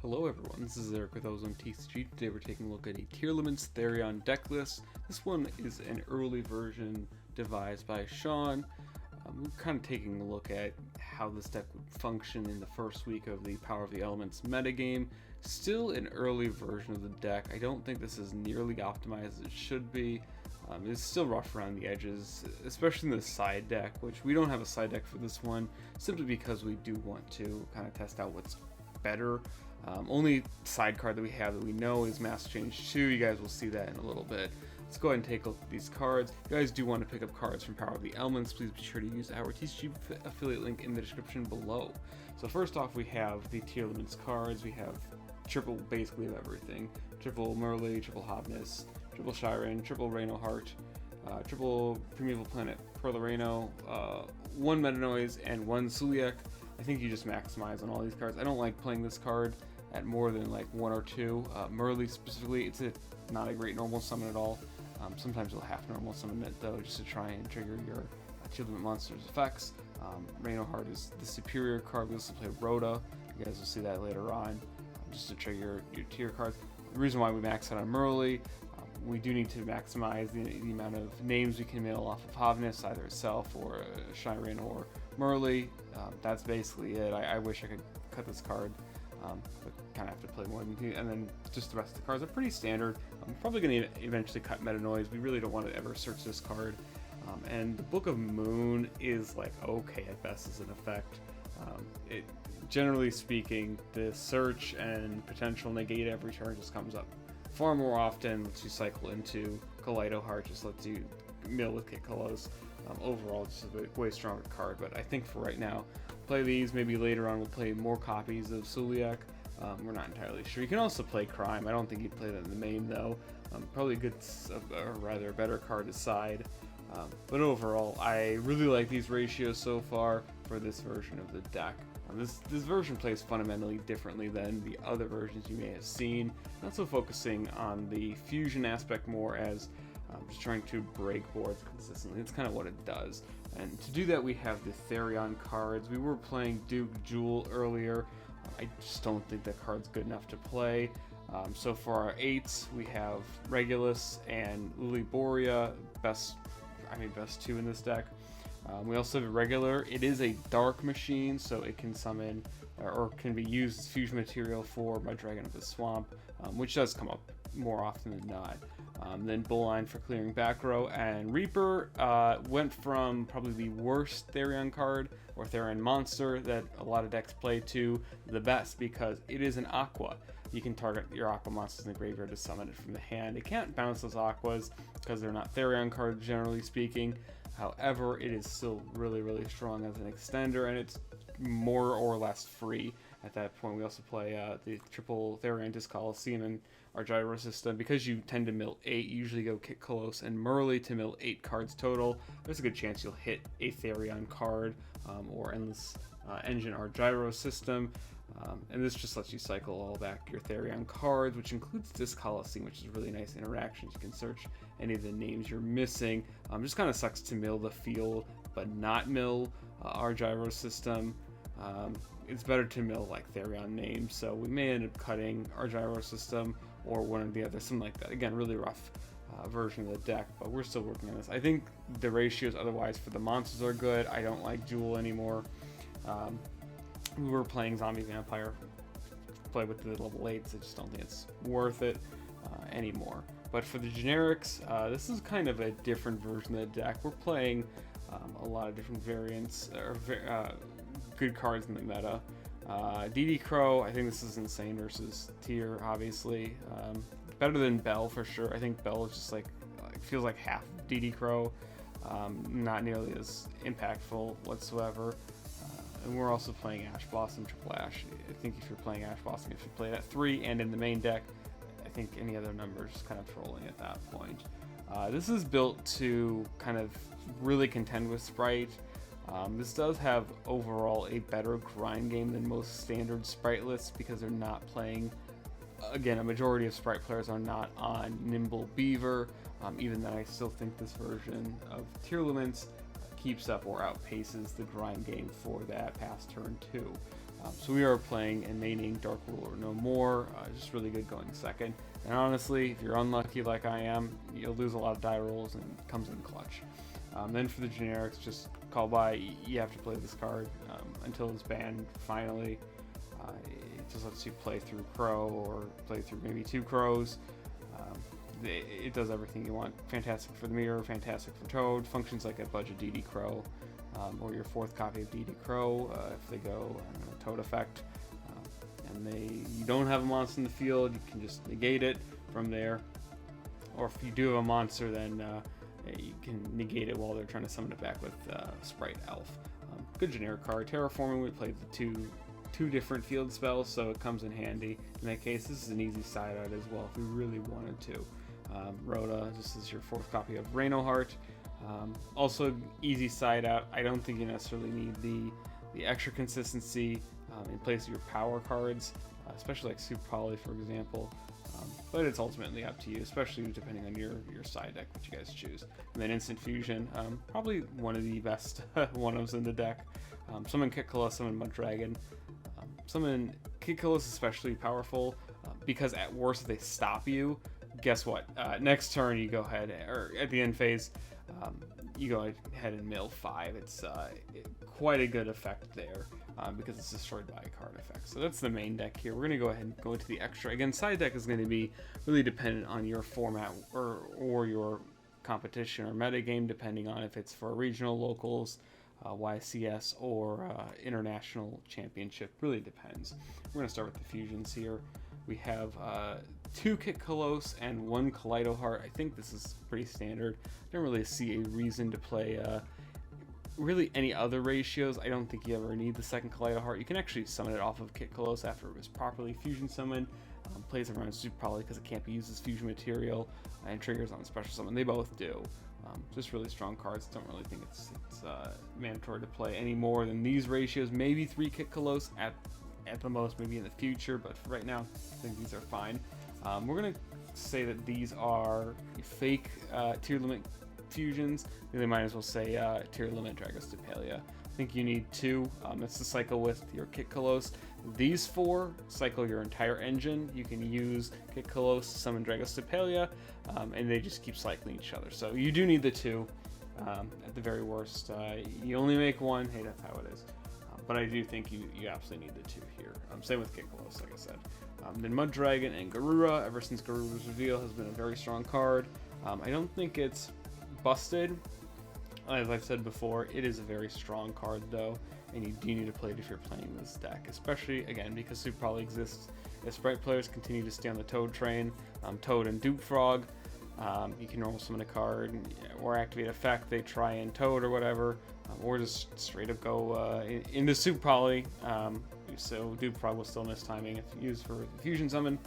Hello everyone, this is Eric with OzoneTCG. Today we're taking a look at a Tearlaments Therion deck list. This one is an early version devised by Sean. We're kind of taking a look at how this deck would function in the first week of the Power of the Elements metagame. Still an early version of the deck. I don't think this is nearly optimized as it should be. It's still rough around the edges, especially in the side deck, which we don't have a side deck for this one, simply because we do want to kind of test out what's better. Only side card that we have that we know is Mass Change 2. You guys will see that in a little bit. Let's go ahead and take a look at these cards. If you guys do want to pick up cards from Power of the Elements, please be sure to use our TCG affiliate link in the description below. So first off, we have the Tearlaments cards. We have triple, basically of everything. Triple Merle, triple Hobness, triple Renren, triple Reno Heart, triple Primeval Planet Perlareno, one Meta Noise, and one Suliak. I think you just maximize on all these cards. I don't like playing this card at more than like one or two. Merle specifically, it's not a great normal summon at all. Sometimes you'll half normal summon it though, just to try and trigger your Tearlament monster's effects. Reno Heart is the superior card. We also play Rhoda. You guys will see that later on, just to trigger your tier cards. The reason why we max out on Merle, we do need to maximize the amount of names we can mill off of Hovness, either itself or Renren or Merle. That's basically it. I wish I could cut this card, but kind of have to play more than 2. And then just the rest of the cards are pretty standard. I'm probably going to eventually cut Meta Noise. We really don't want to ever search this card. And the Book of Moon is like okay at best as an effect. Generally speaking, the search and potential negate every turn just comes up far more often. Lets you cycle into Kaleido Heart, just lets you mill with Kikolos. Overall, just a way stronger card, but I think for right now, play these. Maybe later on we'll play more copies of Suliak. We're not entirely sure. You can also play Crime. I don't think you'd play that in the main though. Probably a good, or rather a better card to side. But overall, I really like these ratios so far for this version of the deck. This version plays fundamentally differently than the other versions you may have seen. Also focusing on the fusion aspect more as just trying to break boards consistently. It's kind of what it does. And to do that, we have the Therion cards. We were playing Duke Jewel earlier. I just don't think that card's good enough to play. So for our 8s, we have Regulus and Liboria, best 2 in this deck. We also have a regular. It is a dark machine, so it can summon or can be used as fusion material for my Dragon of the Swamp, which does come up more often than not. Then Bullline for clearing back row, and Reaper went from probably the worst Therion card or Therion monster that a lot of decks play to the best, because it is an Aqua. You can target your Aqua monsters in the graveyard to summon it from the hand. It can't bounce those Aquas because they're not Therion cards generally speaking. However, it is still really, really strong as an extender, and it's more or less free at that point. We also play the triple Therion Disc Coliseum in our Gyro system. Because you tend to mill 8, you usually go Kikolos and Merle to mill 8 cards total. There's a good chance you'll hit a Therion card or Endless Engine our Gyro system. And this just lets you cycle all back your Therion cards, which includes Disc Coliseum, which is really nice interactions. You can search any of the names you're missing. Just kind of sucks to mill the field, but not mill our Gyro system. It's better to mill like Therion names, so we may end up cutting our Gyro system or one or the other, something like that. Again, really rough version of the deck, but we're still working on this. I think the ratios otherwise for the monsters are good. I don't like Jewel anymore. We were playing Zombie Vampire, play with the level 8s. I just don't think it's worth it anymore. But for the generics, this is kind of a different version of the deck. We're playing a lot of different variants, or good cards in the meta. DD Crow, I think this is insane versus Tier, obviously. Better than Bell for sure. I think Bell is just like, feels like half DD Crow. Not nearly as impactful whatsoever. And we're also playing Ash Blossom, Triple Ash. I think if you're playing Ash Blossom, if you play that 3 and in the main deck, I think any other number is just kind of trolling at that point. This is built to kind of really contend with Spright. This does have overall a better grind game than most standard Spright lists, because they're not playing, again, a majority of Spright players are not on Nimble Beaver, even though I still think this version of Tearlaments keeps up or outpaces the grind game for that past turn 2. So we are playing and maining Dark Ruler No More, just really good going second. And honestly, if you're unlucky like I am, you'll lose a lot of die rolls and it comes in clutch. Then for the generics, just call by, you have to play this card until it's banned finally. It just lets you play through Crow or play through maybe 2 Crows. It does everything you want. Fantastic for the mirror, fantastic for Toad, functions like a budget DD Crow, or your 4th copy of DD Crow if they go Toad effect. And you don't have a monster in the field, you can just negate it from there. Or if you do have a monster, then you can negate it while they're trying to summon it back with Spright Elf. Good generic card. Terraforming, we played the two different field spells, so it comes in handy. In that case, this is an easy side out as well if we really wanted to. Rhoda, this is your 4th copy of Reinoheart. Also easy side out. I don't think you necessarily need the extra consistency in place of your power cards, especially like Super Poly, for example. But it's ultimately up to you, especially depending on your side deck, which you guys choose. And then Instant Fusion, probably one of the best one-ofs in the deck. Summon Kit Colossus, summon Mud Dragon. Summon Kit Colossus especially powerful, because at worst if they stop you, guess what? Next turn you go ahead, or at the end phase, you go ahead and mill 5. It's quite a good effect there. Because it's destroyed by a card effect. So that's the main deck here. We're going to go ahead and go into the extra. Again, side deck is going to be really dependent on your format or your competition or meta game, depending on if it's for regional, locals, YCS, or international championship. Really depends. We're going to start with the fusions here. We have 2 Kit Colossus and 1 Kaleido Heart. I think this is pretty standard. I don't really see a reason to play really any other ratios. I don't think you ever need the 2nd Kaleido Heart. You can actually summon it off of Kit Colossus after it was properly fusion summoned. Plays around Super Poly because it can't be used as fusion material, and triggers on special summon. They both do. Just really strong cards. Don't really think it's mandatory to play any more than these ratios. Maybe 3 Kit Colossus at the most, maybe in the future, but for right now, I think these are fine. We're going to say that these are fake Tearlaments fusions. They might as well say Tearlaments Dragostapelia. I think you need 2. That's to cycle with your Kit Colossus. These 4 cycle your entire engine. You can use Kit Colossus to summon Dragostapelia, and they just keep cycling each other. So you do need the 2 at the very worst. You only make 1. Hey, that's how it is. But I do think you absolutely need the 2 here. Same with Kit Colossus, like I said. Then Mud Dragon and Garura, ever since Garura's reveal, has been a very strong card. I don't think it's busted. As I've said before, it is a very strong card though, and you do need to play it if you're playing this deck, especially again because Super Poly exists. As Spright players continue to stay on the Toad train, Toad and Dupe Frog, you can normal summon a card or activate effect, they try and Toad or whatever, or just straight up go into Super Poly. So Dupe Frog will still miss timing if used for fusion summon.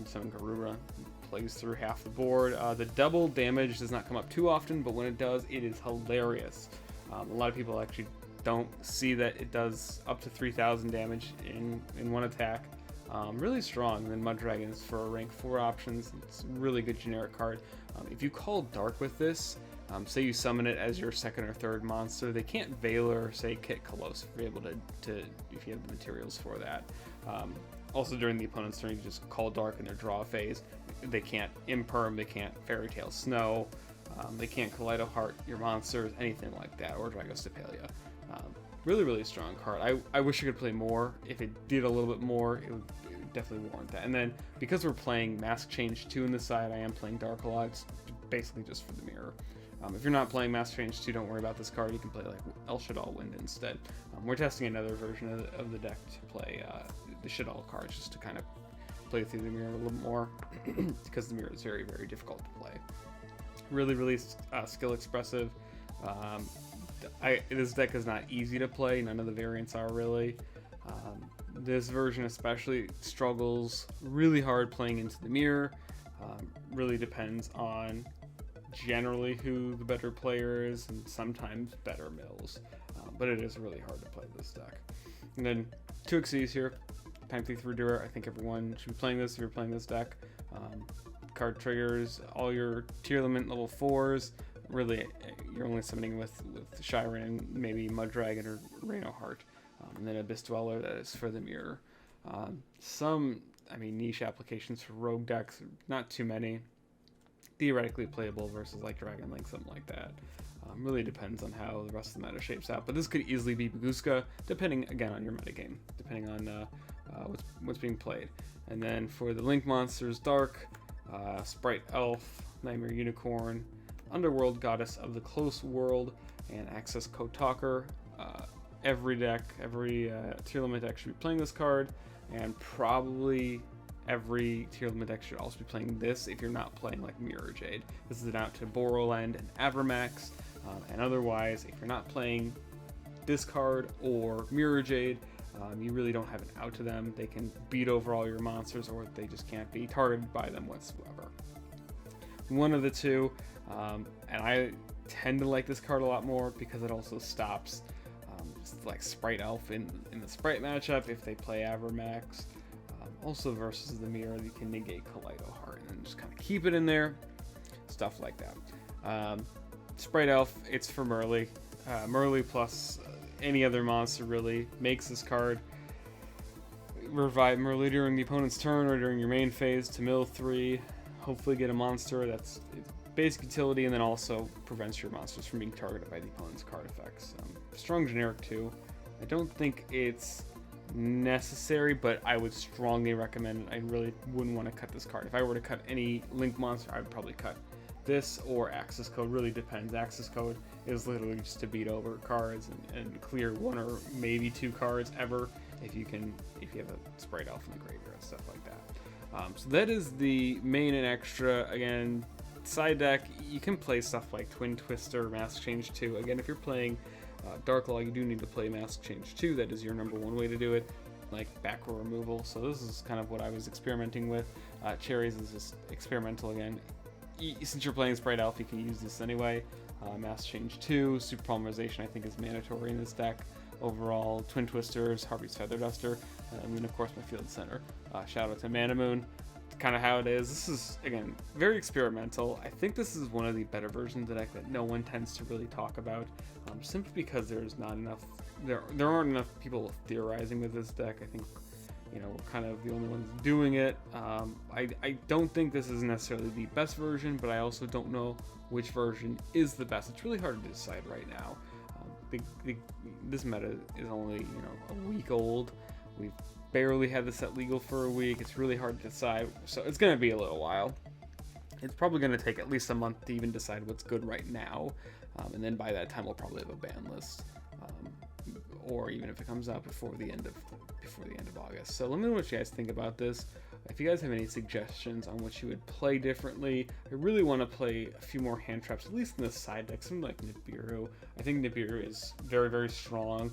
Summon Garura, plays through half the board. The double damage does not come up too often, but when it does, it is hilarious. A lot of people actually don't see that it does up to 3,000 damage in one attack. Really strong. And then Mud Dragon is for rank 4 options. It's a really good generic card. If you call Dark with this, say you summon it as your 2nd or 3rd monster, they can't Veiler or say Kit Colossus if you're able to if you have the materials for that. Also during the opponent's turn, you just call Dark in their draw phase. They can't Imperm, they can't Fairy Tail Snow, they can't Kaleido Heart your monsters, anything like that, or Dragostapelia. Really, really strong card. I wish I could play more. If it did a little bit more, it would definitely warrant that. And then, because we're playing Mask Change 2 in the side, I am playing Dark Logs, basically just for the mirror. If you're not playing Mask Change 2, don't worry about this card. You can play like El Shaddoll Wind instead. We're testing another version of the deck to play the Shaddoll cards, just to kind of play through the mirror a little more, because the mirror is very, very difficult to play. Really, really skill expressive. This deck is not easy to play. None of the variants are really. This version especially struggles really hard playing into the mirror. Really depends on generally who the better player is, and sometimes better mills. But it is really hard to play this deck. And then 2 Xyz here. Time Thief Redoer. I think everyone should be playing this if you're playing this deck. Card triggers all your Tearlament level 4s. Really, you're only summoning with Shyren and maybe Mud Dragon or Reinoheart. and then Abyss Dweller, that is for the mirror. Some, niche applications for rogue decks, not too many. Theoretically playable versus like Dragon Link, something like that. Really depends on how the rest of the meta shapes out. But this could easily be Baguska, depending, again, on your metagame, depending on what's being played. And then for the Link monsters, Dark, Spright Elf, Nightmare Unicorn, Underworld Goddess of the Close World, and Access Code Talker. Every Tearlament deck should be playing this card, and probably every Tearlament deck should also be playing this if you're not playing like Mirror Jade. This is an out to Borrowland and Avermax, and otherwise, if you're not playing this card or Mirror Jade, you really don't have an out to them. They can beat over all your monsters, or they just can't be targeted by them whatsoever. One of the two, and I tend to like this card a lot more because it also stops like Spright Elf in the Spright matchup if they play Avermax. Also versus the mirror, you can negate Kaleido Heart and then just kind of keep it in there, stuff like that. Spright Elf, it's for Merly. Merly plus any other monster really makes this card. Revive Merly during the opponent's turn or during your main phase to mill 3. Hopefully get a monster that's basic utility, and then also prevents your monsters from being targeted by the opponent's card effects. Strong generic too. I don't think it's necessary, but I would strongly recommend it. I really wouldn't want to cut this card. If I were to cut any Link monster, I would probably cut this or Access Code. Really depends. Access Code is literally just to beat over cards and clear 1 or maybe 2 cards ever if you have a Spright Elf in the graveyard and stuff like that. So that is the main and extra. Again, side deck, you can play stuff like Twin Twister, Mask Change 2. Again, if you're playing Dark Law, you do need to play Mask Change 2. That is your #1 way to do it, like back row removal. So this is kind of what I was experimenting with. Cherries is just experimental again. Since you're playing Spright Elf, you can use this anyway. Mask Change 2, Super Polymerization I think is mandatory in this deck. Overall, Twin Twisters, Harvey's Feather Duster, and then of course my Field Center. Shout out to Mana Moon. Kind of how it is. This is, again, very experimental. I think this is one of the better versions of the deck that no one tends to really talk about, simply because there's not enough, there aren't enough people theorizing with this deck. I think, we're kind of the only ones doing it. I don't think this is necessarily the best version, but I also don't know which version is the best. It's really hard to decide right now. This meta is only, a week old. We've barely had the set legal for a week. It's really hard to decide, so it's going to be a little while. It's probably going to take at least a month to even decide what's good right now, and then by that time we'll probably have a ban list, or even if it comes out before the end of August. So let me know what you guys think about this. If you guys have any suggestions on what you would play differently, I really want to play a few more hand traps, at least in the side deck, something like Nibiru. I think Nibiru is very, very strong,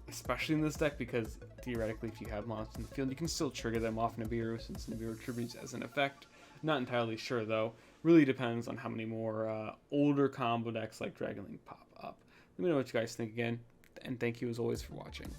especially in this deck, because theoretically if you have monsters in the field, you can still trigger them off Nibiru, since Nibiru tributes as an effect. Not entirely sure though. Really depends on how many more older combo decks like Dragon Link pop up. Let me know what you guys think again, and thank you as always for watching.